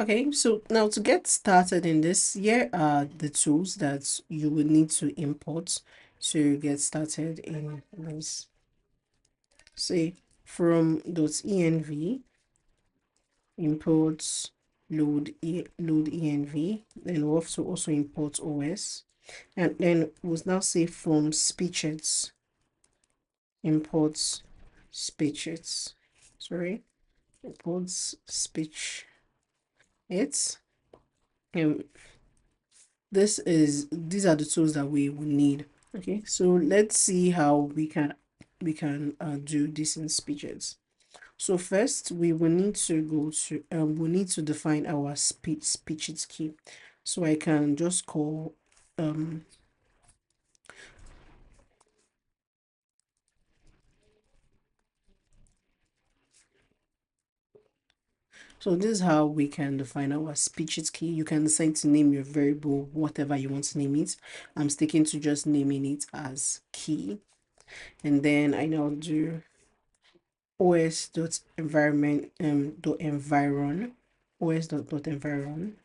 Okay, so now to get started in this, here are the tools that you will need to import to get started in this. Say from .env, import load env, then we'll have to also import os, and then we'll now say from Spitches, imports Spitches, sorry, imports Spitch it. And these are the tools that we will need. Okay, so let's see how we can do this in Spitches. So first we will need to go to we need to define our Spitches key. So I can just call so this is how we can define our Spitches key. You can decide to name your variable whatever you want to name it. I'm sticking to just naming it as key, and then I now do os.environment dot environ os dot environ,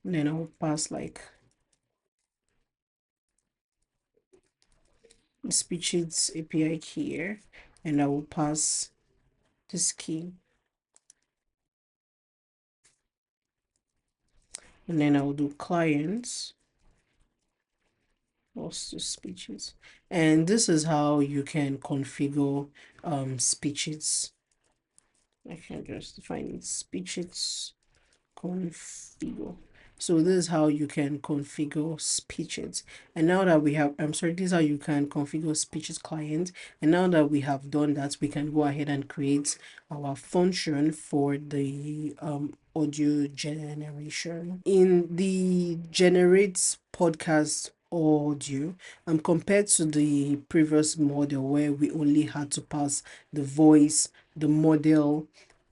and then I'll pass like Spitches API key here, and I will pass this key, and then I will do clients also Spitches, and this is how you can configure Spitches. I can just define Spitches configure. So this is how you can configure Spitches. And now that we have, I'm sorry, this is how you can configure Spitches client. And now that we have done that, we can go ahead and create our function for the audio generation. In the generate podcast audio, compared to the previous model where we only had to pass the voice, the model,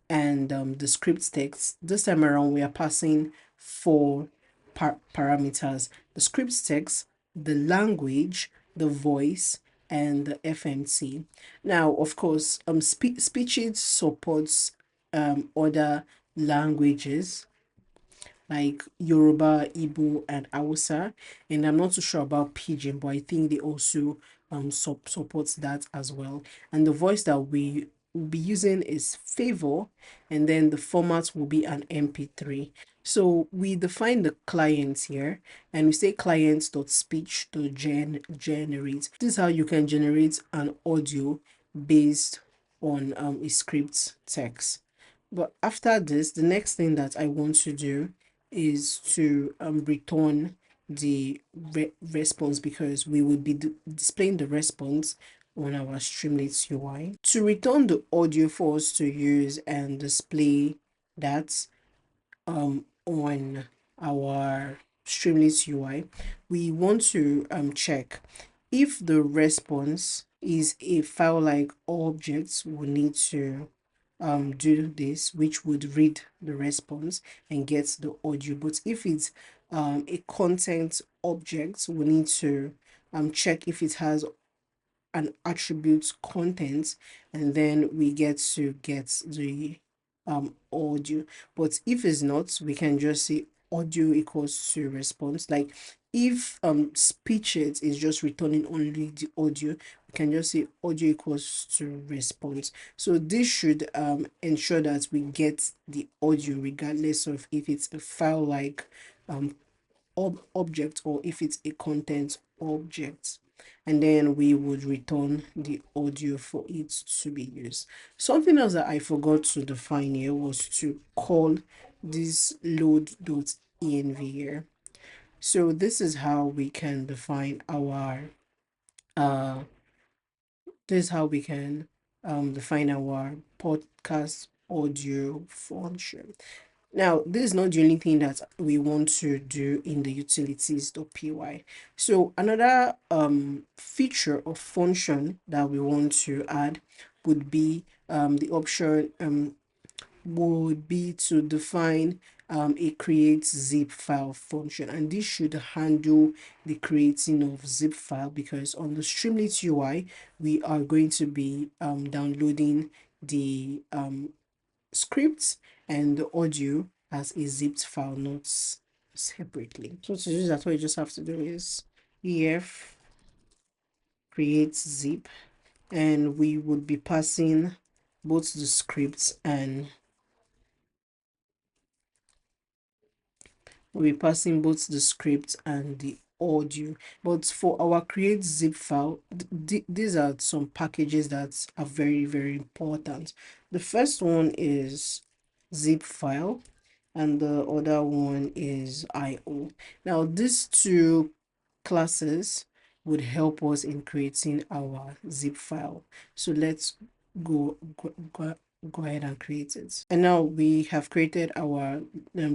and the script text. This time around, we are passing four parameters: the script text, the language, the voice, and the FMC. Now, of course, Speeches supports other languages like Yoruba, Igbo, and Hausa. And I'm not too sure about Pidgin, but I think they also supports that as well. And the voice that we will be using is Favor, and then the format will be an MP3. So we define the client here, and we say clients.speech.generate. This is how you can generate an audio based on a script text. But after this, the next thing that I want to do is to return the response, because we will be displaying the response on our Streamlit UI. To return the audio for us to use and display that on our Streamlit UI, we want to check if the response is a file like objects. We need to do this, which would read the response and get the audio. But if it's a content object, we need to check if it has an attribute content, and then we get to get the audio. But if it's not, we can just say audio equals to response. Like if Speeches is just returning only the audio, we can just say audio equals to response. So this should ensure that we get the audio regardless of if it's a file like object or if it's a content object, and then we would return the audio for it to be used. Something else that I forgot to define here was to call this load.env here. So this is how we can define our uh this is how we can define our podcast audio function. Now, this is not the only thing that we want to do in the utilities.py. So another feature or function that we want to add would be the option would be to define a create zip file function, and this should handle the creating of zip file, because on the Streamlit UI we are going to be downloading the scripts, and the audio as a zipped file, not separately. So to do that, what you just have to do is ef create zip, and we would be passing both the scripts and the audio. But for our create zip file, these are some packages that are very, very important. The first one is Zipfile, and the other one is IO. Now these two classes would help us in creating our zip file. So let's go ahead and create it. And now we have created our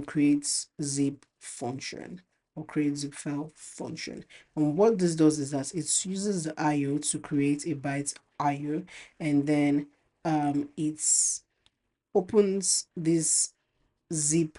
create zip function, or create zip file function. And what this does is that it uses the IO to create a byte IO, and then it opens this zip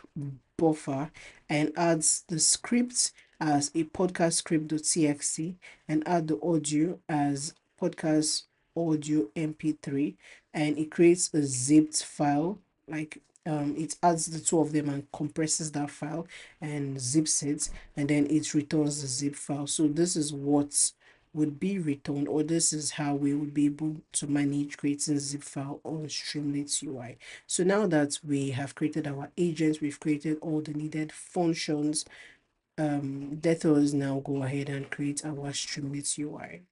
buffer and adds the script as a podcast script.txt, and add the audio as podcast audio mp3, and it creates a zipped file. Like it adds the two of them and compresses that file and zips it, and then it returns the zip file. So this is what would be returned, or this is how we would be able to manage creating zip file on Streamlit UI. So now that we have created our agents, we've created all the needed functions, let us now go ahead and create our Streamlit UI.